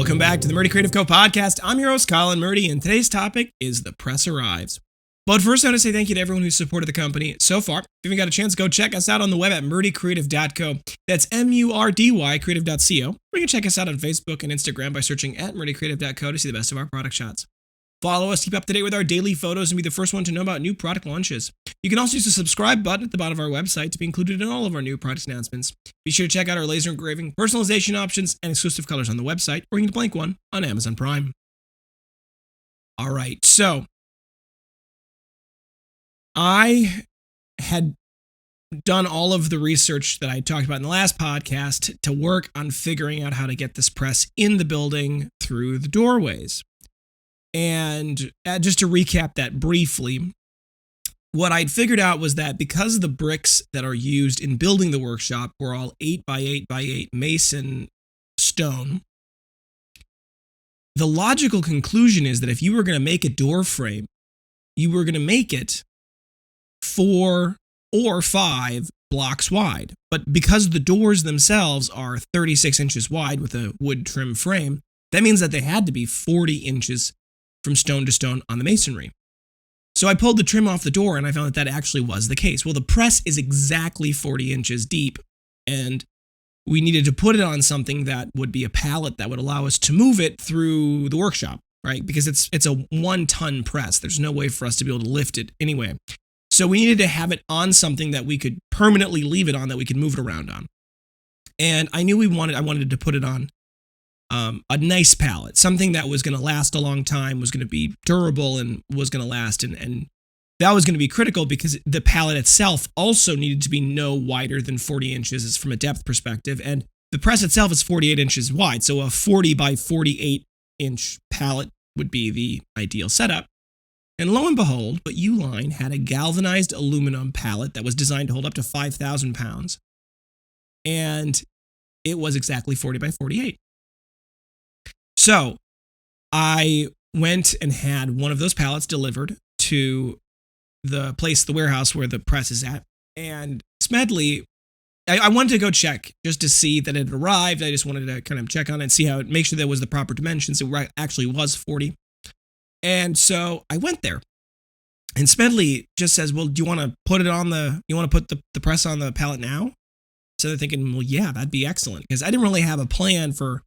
Welcome back to the Murdy Creative Co podcast. I'm your host, Colin Murdy, and today's topic is The Press Arrives. But first, I want to say thank you to everyone who's supported the company so far. If you haven't got a chance, go check us out on the web at murdycreative.co. That's M-U-R-D-Y creative.co. Or you can check us out on Facebook and Instagram by searching at murdycreative.co to see the best of our product shots. Follow us, keep up to date with our daily photos, and be the first one to know about new product launches. You can also use the subscribe button at the bottom of our website to be included in all of our new product announcements. Be sure to check out our laser engraving, personalization options, and exclusive colors on the website, or you can get a blank one on Amazon Prime. All right, so I had done all of the research that I talked about in the last podcast to work on figuring out how to get this press in the building through the doorways. And just to recap that briefly, what I'd figured out was that because the bricks that are used in building the workshop were all 8x8x8 mason stone, the logical conclusion is that if you were going to make a door frame, you were going to make it 4 or 5 blocks wide. But because the doors themselves are 36 inches wide with a wood trim frame, that means that they had to be 40 inches from stone to stone on the masonry. So I pulled the trim off the door and I found that actually was the case. Well, the press is exactly 40 inches deep, and we needed to put it on something that would be a pallet that would allow us to move it through the workshop, right? Because it's a 1-ton press. There's no way for us to be able to lift it anyway. So we needed to have it on something that we could permanently leave it on, that we could move it around on. And I knew I wanted to put it on a nice pallet, something that was going to last a long time, was going to be durable, and was going to last. And that was going to be critical because the pallet itself also needed to be no wider than 40 inches from a depth perspective. And the press itself is 48 inches wide. So a 40 by 48 inch pallet would be the ideal setup. And lo and behold, but Uline had a galvanized aluminum pallet that was designed to hold up to 5,000 pounds. And it was exactly 40 by 48. So I went and had one of those pallets delivered to the warehouse where the press is at. And Smedley, I wanted to go check just to see that it had arrived. I just wanted to kind of check on it and see make sure that it was the proper dimensions. It actually was 40. And so I went there. And Smedley just says, well, do you want to put the press on the pallet now? So they're thinking, well, yeah, that'd be excellent. Because I didn't really have a plan for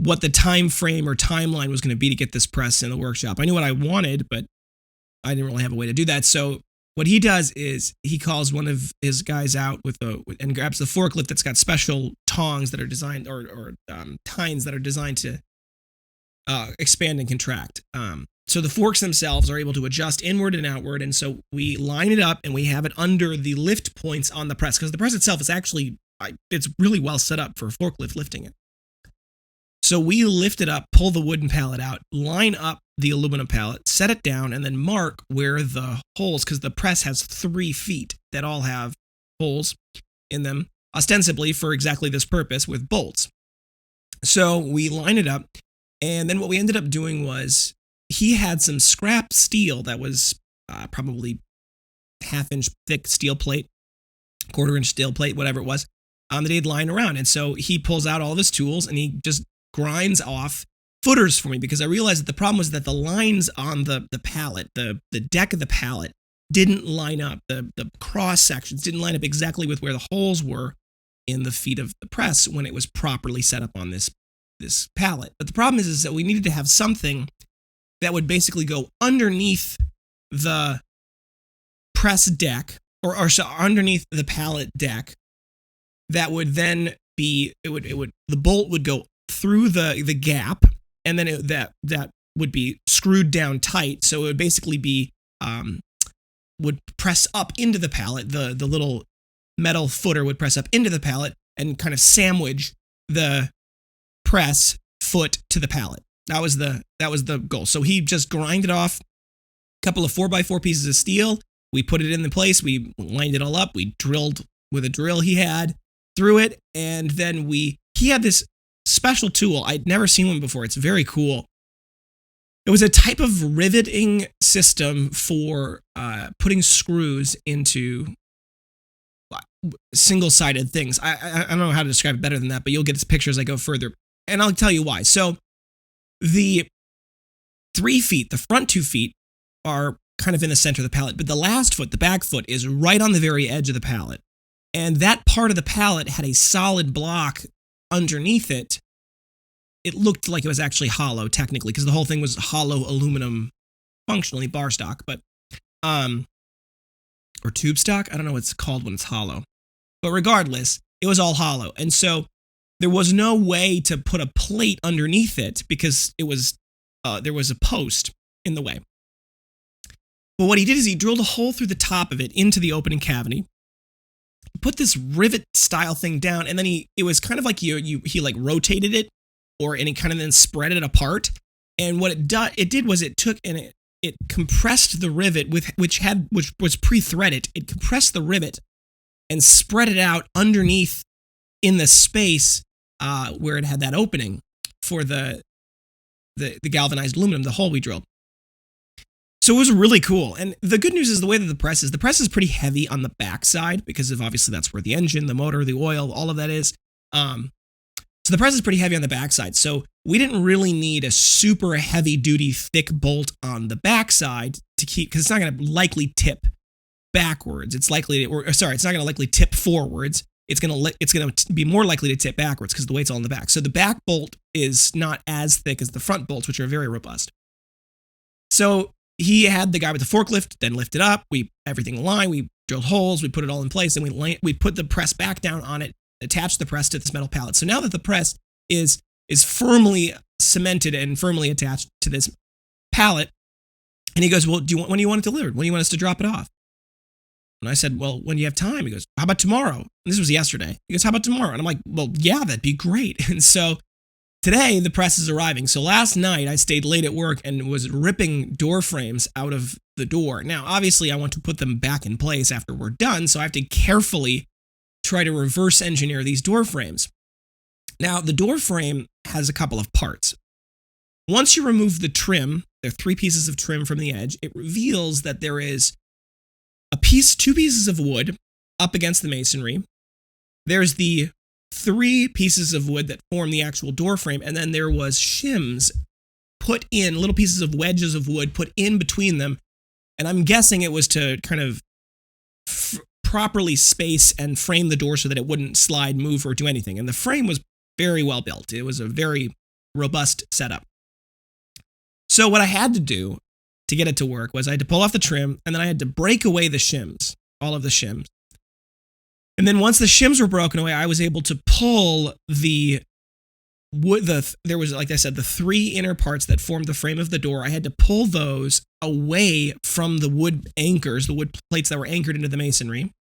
what the time frame or timeline was going to be to get this press in the workshop. I knew what I wanted, but I didn't really have a way to do that. So what he does is he calls one of his guys out and grabs the forklift that's got special tongs that are designed or tines that are designed to expand and contract. So the forks themselves are able to adjust inward and outward. And so we line it up and we have it under the lift points on the press, because the press itself is actually, it's really well set up for a forklift lifting it. So we lift it up, pull the wooden pallet out, line up the aluminum pallet, set it down, and then mark where the holes, because the press has 3 feet that all have holes in them, ostensibly for exactly this purpose, with bolts. So we line it up, and then what we ended up doing was he had some scrap steel that was probably 1/2-inch thick steel plate, 1/4-inch steel plate, whatever it was, that he'd line around. And so he pulls out all of his tools and he just grinds off footers for me, because I realized that the problem was that the lines on the pallet, the deck of the pallet, didn't line up. The cross sections didn't line up exactly with where the holes were in the feet of the press when it was properly set up on this pallet. But the problem is that we needed to have something that would basically go underneath the press deck or so underneath the pallet deck. That would then be, the bolt would go through the gap, and then that would be screwed down tight. So it would basically be, would press up into the pallet. The little metal footer would press up into the pallet and kind of sandwich the press foot to the pallet. That was the goal. So he just grinded off a couple of 4x4 pieces of steel. We put it in the place. We lined it all up. We drilled with a drill he had through it. And then he had this special tool. I'd never seen one before. It's very cool. It was a type of riveting system for putting screws into single-sided things. I don't know how to describe it better than that, but you'll get this picture as I go further. and I'll tell you why. So the 3 feet, the front 2 feet, are kind of in the center of the pallet, but the last foot, the back foot, is right on the very edge of the pallet. And that part of the pallet had a solid block underneath it. It looked like it was actually hollow, technically, because the whole thing was hollow aluminum, functionally bar stock, but or tube stock. I don't know what it's called when it's hollow. But regardless, it was all hollow. And so there was no way to put a plate underneath it because it was there was a post in the way. But what he did is he drilled a hole through the top of it into the opening cavity, put this rivet style thing down, and then it was kind of like he like rotated it, and he kind of then spread it apart. And what it did was it took and it compressed the rivet which was pre-threaded. It compressed the rivet and spread it out underneath in the space where it had that opening for the galvanized aluminum, the hole we drilled. So it was really cool. And the good news is the way that the press is pretty heavy on the backside because of obviously that's where the engine, the motor, the oil, all of that is. So the press is pretty heavy on the backside. So we didn't really need a super heavy duty thick bolt on the backside to keep, because it's not going to likely tip backwards. It's not going to likely tip forwards. It's going to be more likely to tip backwards because the weight's all in the back. So the back bolt is not as thick as the front bolts, which are very robust. So he had the guy with the forklift then lift it up. Everything aligned. We drilled holes. We put it all in place, and we put the press back down on it, attached the press to this metal pallet. So now that the press is firmly cemented and firmly attached to this pallet, and he goes, "Well, when do you want it delivered? When do you want us to drop it off?" And I said, "Well, when do you have time?" He goes, "How about tomorrow?" And this was yesterday. He goes, "How about tomorrow?" And I'm like, "Well, yeah, that'd be great." And so today the press is arriving. So last night I stayed late at work and was ripping door frames out of the door. Now, obviously I want to put them back in place after we're done, so I have to carefully try to reverse engineer these door frames. Now, the door frame has a couple of parts. Once you remove the trim, there are 3 pieces of trim from the edge, it reveals that there is 2 pieces of wood up against the masonry. There's the 3 pieces of wood that form the actual door frame, and then there was shims put in, little pieces of wedges of wood put in between them, and I'm guessing it was to kind of properly space and frame the door so that it wouldn't slide, move, or do anything. And the frame was very well built. It was a very robust setup. So what I had to do to get it to work was I had to pull off the trim, and then I had to break away the shims, all of the shims. And then once the shims were broken away, I was able to pull the wood. There was, like I said, the 3 inner parts that formed the frame of the door. I had to pull those away from the wood anchors, the wood plates that were anchored into the masonry,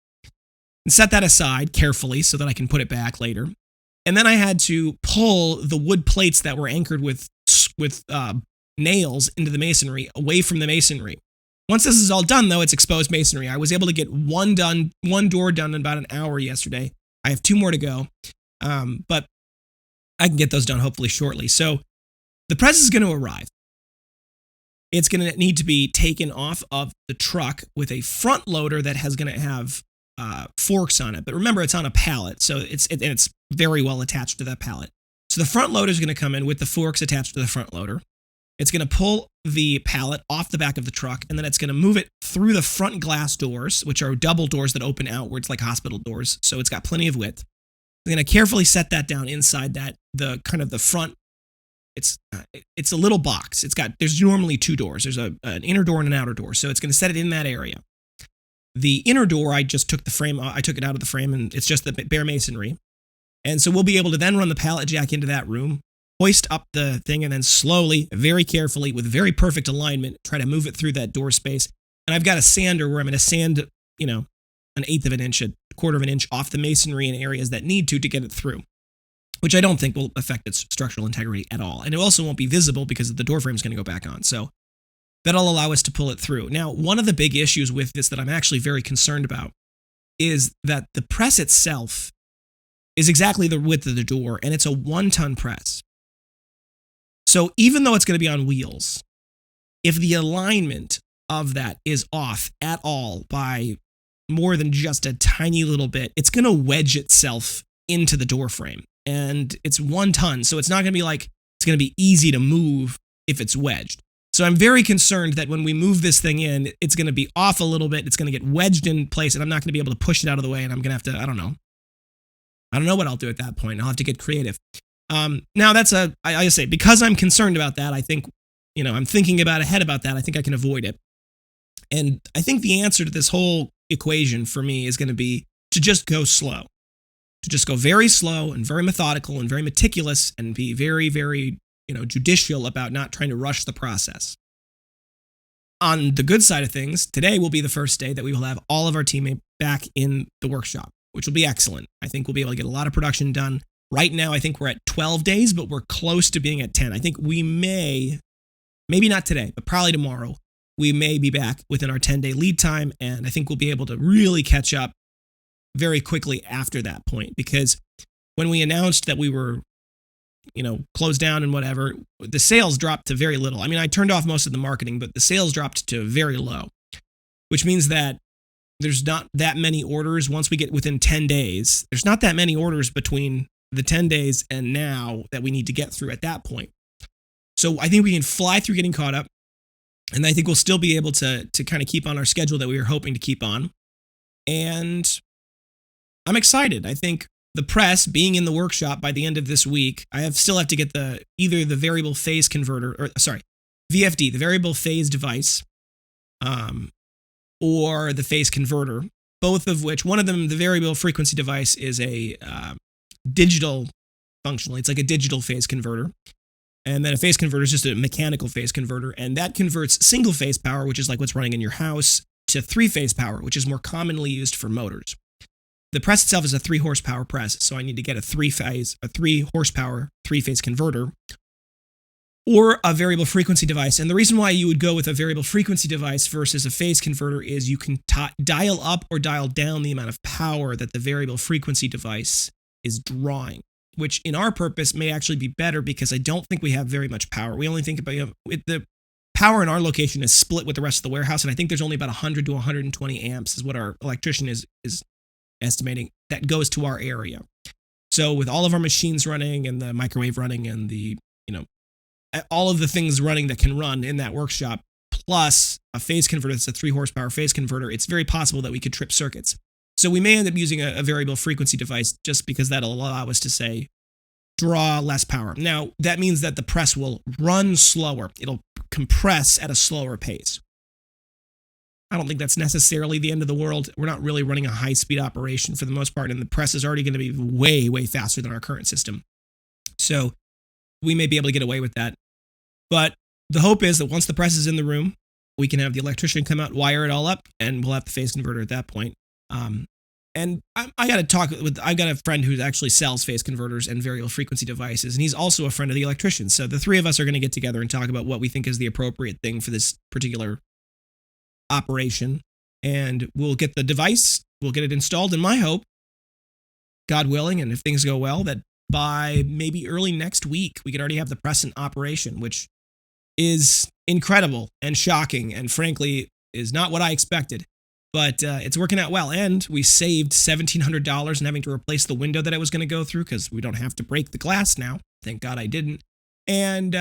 and set that aside carefully so that I can put it back later. And then I had to pull the wood plates that were anchored with nails into the masonry away from the masonry. Once this is all done, though, it's exposed masonry. I was able to get one door done in about an hour yesterday. I have 2 more to go, but I can get those done hopefully shortly. So the press is going to arrive. It's going to need to be taken off of the truck with a front loader that has going to have forks on it. But remember, it's on a pallet, so it's very well attached to that pallet. So the front loader is going to come in with the forks attached to the front loader. It's going to pull the pallet off the back of the truck, and then it's going to move it through the front glass doors, which are double doors that open outwards like hospital doors. So it's got plenty of width. I'm going to carefully set that down inside the front. It's a little box. There's normally 2 doors. There's an inner door and an outer door. So it's going to set it in that area. The inner door, I just took I took it out of the frame, and it's just the bare masonry. And so we'll be able to then run the pallet jack into that room, hoist up the thing, and then slowly, very carefully, with very perfect alignment, try to move it through that door space. And I've got a sander where I'm going to sand, an 1/8 of an inch, a 1/4 of an inch off the masonry in areas that need to get it through, which I don't think will affect its structural integrity at all. And it also won't be visible because the door frame is going to go back on. So that'll allow us to pull it through. Now, one of the big issues with this that I'm actually very concerned about is that the press itself is exactly the width of the door, and it's a 1-ton press. So even though it's going to be on wheels, if the alignment of that is off at all by more than just a tiny little bit, it's going to wedge itself into the door frame. and it's 1 ton. So it's not going to be like it's going to be easy to move if it's wedged. So I'm very concerned that when we move this thing in, it's going to be off a little bit. It's going to get wedged in place, and I'm not going to be able to push it out of the way, and I'm going to have to, I don't know what I'll do at that point. I'll have to get creative. Now that's I say, because I'm concerned about that, I think, I'm thinking ahead about that. I think I can avoid it. And I think the answer to this whole equation for me is going to be to just go slow, to just go very slow and very methodical and very meticulous and be very, very, judicial about not trying to rush the process. On the good side of things, today will be the first day that we will have all of our teammates back in the workshop, which will be excellent. I think we'll be able to get a lot of production done. Right now, I think we're at 12 days, but we're close to being at 10. I think we maybe not today, but probably tomorrow, we may be back within our 10-day lead time, and I think we'll be able to really catch up very quickly after that point, because when we announced that we were, closed down and whatever, the sales dropped to very little. I mean, I turned off most of the marketing, but the sales dropped to very low, which means that there's not that many orders once we get within 10 days. There's not that many orders between the 10 days and now that we need to get through at that point. So I think we can fly through getting caught up, and I think we'll still be able to kind of keep on our schedule that we were hoping to keep on. And I'm excited. I think the press being in the workshop by the end of this week, still have to get either the variable phase converter, VFD, the variable phase device, or the phase converter, both of which, one of them, the variable frequency device, is a digital, functionally, it's like a digital phase converter. And then a phase converter is just a mechanical phase converter, and that converts single phase power, which is like what's running in your house, to 3-phase power, which is more commonly used for motors. The press itself is a 3 horsepower press, so I need to get a 3 horsepower, 3-phase converter, or a variable frequency device. And the reason why you would go with a variable frequency device versus a phase converter is you can dial up or dial down the amount of power that the variable frequency device is drawing, which in our purpose may actually be better because I don't think we have very much power. We only think about the power in our location is split with the rest of the warehouse, and I think there's only about 100 to 120 amps is what our electrician is estimating that goes to our area. So with all of our machines running and the microwave running and the, all of the things running that can run in that workshop, plus a phase converter that's a 3 horsepower phase converter, it's very possible that we could trip circuits. So we may end up using a variable frequency device just because that'll allow us to, say, draw less power. Now, that means that the press will run slower. It'll compress at a slower pace. I don't think that's necessarily the end of the world. We're not really running a high-speed operation for the most part, and the press is already going to be way, way faster than our current system. So we may be able to get away with that. But the hope is that once the press is in the room, we can have the electrician come out, wire it all up, and we'll have the phase converter at that point. And I got to talk with, I've got a friend who actually sells phase converters and variable frequency devices, and he's also a friend of the electrician. So the three of us are going to get together and talk about what we think is the appropriate thing for this particular operation. And we'll get the device, we'll get it installed. And my hope, God willing, and if things go well, that by maybe early next week, we could already have the press in operation, which is incredible and shocking, and frankly, is not what I expected. But it's working out well, and we saved $1,700 in having to replace the window that I was going to go through because we don't have to break the glass now. Thank God I didn't. And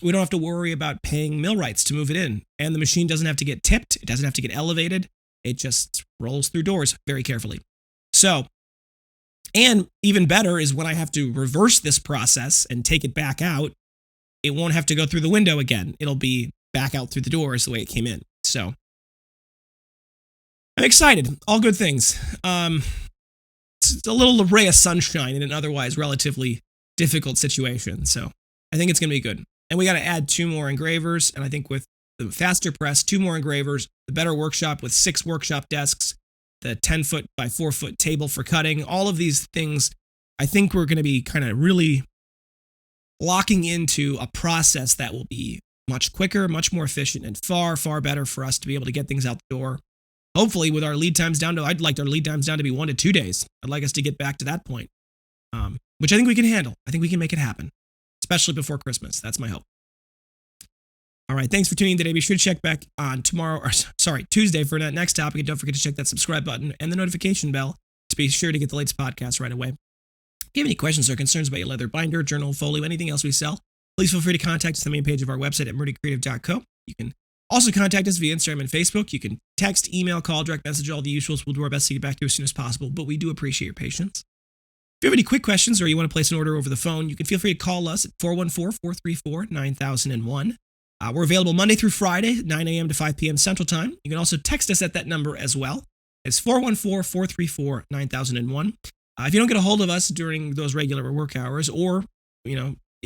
we don't have to worry about paying mill rights to move it in. And the machine doesn't have to get tipped. It doesn't have to get elevated. It just rolls through doors very carefully. So, and even better is when I have to reverse this process and take it back out, it won't have to go through the window again. It'll be back out through the doors the way it came in. So I'm excited. All good things. It's a little ray of sunshine in an otherwise relatively difficult situation. So I think it's going to be good. And we got to add 2 more engravers. And I think with the faster press, 2 more engravers, the better workshop with 6 workshop desks, the 10-foot by 4-foot table for cutting, all of these things, I think we're going to be kind of really locking into a process that will be much quicker, much more efficient, and far, far better for us to be able to get things out the door. Hopefully with our lead times down to, I'd like our lead times down to be 1 to 2 days. I'd like us to get back to that point, which I think we can handle. I think we can make it happen, especially before Christmas. That's my hope. All right, thanks for tuning in today. Be sure to check back on Tuesday for that next topic. And don't forget to check that subscribe button and the notification bell to be sure to get the latest podcast right away. If you have any questions or concerns about your leather binder, journal, folio, anything else we sell, please feel free to contact us on the main page of our website at murdycreative.co. You can also contact us via Instagram and Facebook. You can text, email, call, direct message, all the usuals. We'll do our best to get back to you as soon as possible, but we do appreciate your patience. If you have any quick questions or you want to place an order over the phone, you can feel free to call us at 414-434-9001. We're available Monday through Friday, 9 a.m. to 5 p.m. Central Time. You can also text us at that number as well. It's 414-434-9001. If you don't get a hold of us during those regular work hours or,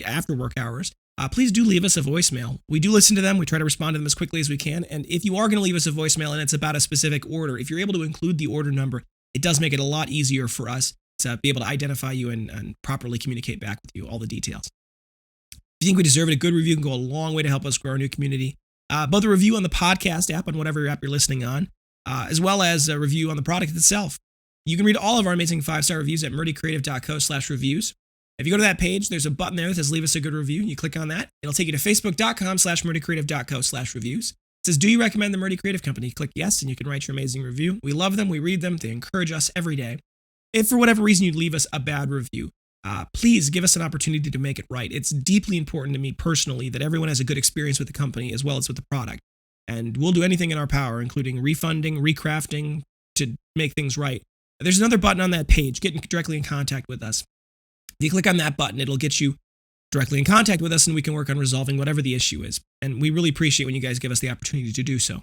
after work hours, please do leave us a voicemail. We do listen to them. We try to respond to them as quickly as we can. And if you are going to leave us a voicemail and it's about a specific order, if you're able to include the order number, it does make it a lot easier for us to be able to identify you and properly communicate back with you all the details. If you think we deserve it, a good review can go a long way to help us grow our new community. Both a review on the podcast app on whatever app you're listening on, as well as a review on the product itself. You can read all of our amazing 5-star reviews at murdycreative.co/reviews. If you go to that page, there's a button there that says leave us a good review. You click on that. It'll take you to facebook.com/murdycreative.co/reviews. It says, do you recommend the Murdy Creative Company? Click yes, and you can write your amazing review. We love them. We read them. They encourage us every day. If for whatever reason you leave us a bad review, please give us an opportunity to make it right. It's deeply important to me personally that everyone has a good experience with the company as well as with the product. And we'll do anything in our power, including refunding, recrafting, to make things right. There's another button on that page, get directly in contact with us. If you click on that button, it'll get you directly in contact with us and we can work on resolving whatever the issue is. And we really appreciate when you guys give us the opportunity to do so.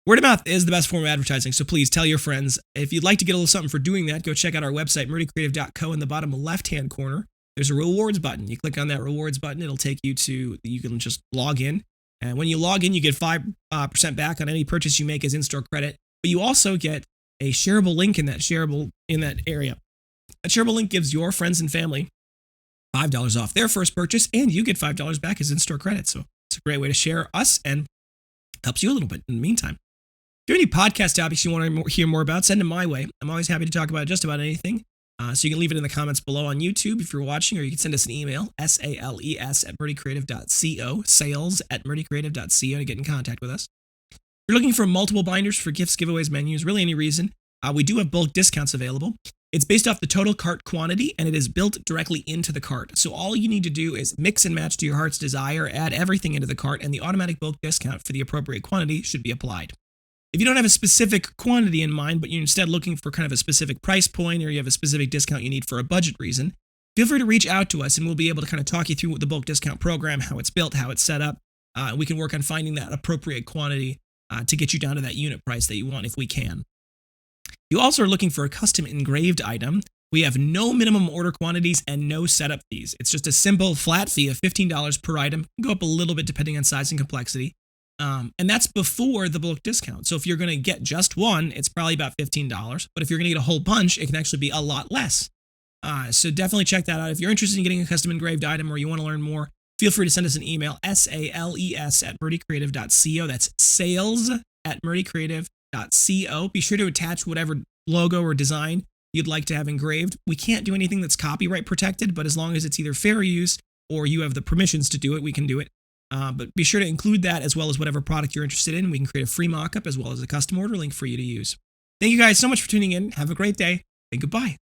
Word of mouth is the best form of advertising, so please tell your friends. If you'd like to get a little something for doing that, go check out our website, murdycreative.co. In the bottom left-hand corner, there's a rewards button. You click on that rewards button, it'll take you to, you can just log in. And when you log in, you get 5% back on any purchase you make as in-store credit. But you also get a shareable link in that area. That shareable link gives your friends and family $5 off their first purchase, and you get $5 back as in-store credit. So it's a great way to share us and helps you a little bit in the meantime. If you have any podcast topics you want to hear more about, send them my way. I'm always happy to talk about just about anything. So you can leave it in the comments below on YouTube if you're watching, or you can send us an email, sales@murdycreative.co, sales@murdycreative.co to get in contact with us. If you're looking for multiple binders for gifts, giveaways, menus, really any reason, we do have bulk discounts available. It's based off the total cart quantity, and it is built directly into the cart. So all you need to do is mix and match to your heart's desire, add everything into the cart, and the automatic bulk discount for the appropriate quantity should be applied. If you don't have a specific quantity in mind, but you're instead looking for kind of a specific price point, or you have a specific discount you need for a budget reason, feel free to reach out to us and we'll be able to kind of talk you through the bulk discount program, how it's built, how it's set up. And we can work on finding that appropriate quantity to get you down to that unit price that you want if we can. You also are looking for a custom engraved item. We have no minimum order quantities and no setup fees. It's just a simple flat fee of $15 per item. Go up a little bit depending on size and complexity. And that's before the bulk discount. So if you're going to get just one, it's probably about $15. But if you're going to get a whole bunch, it can actually be a lot less. So definitely check that out. If you're interested in getting a custom engraved item or you want to learn more, feel free to send us an email, sales@murdycreative.co. That's sales@murdycreative.co. Be sure to attach whatever logo or design you'd like to have engraved. We can't do anything that's copyright protected, but as long as it's either fair use or you have the permissions to do it, we can do it. But be sure to include that as well as whatever product you're interested in. We can create a free mock-up as well as a custom order link for you to use. Thank you guys so much for tuning in. Have a great day and goodbye.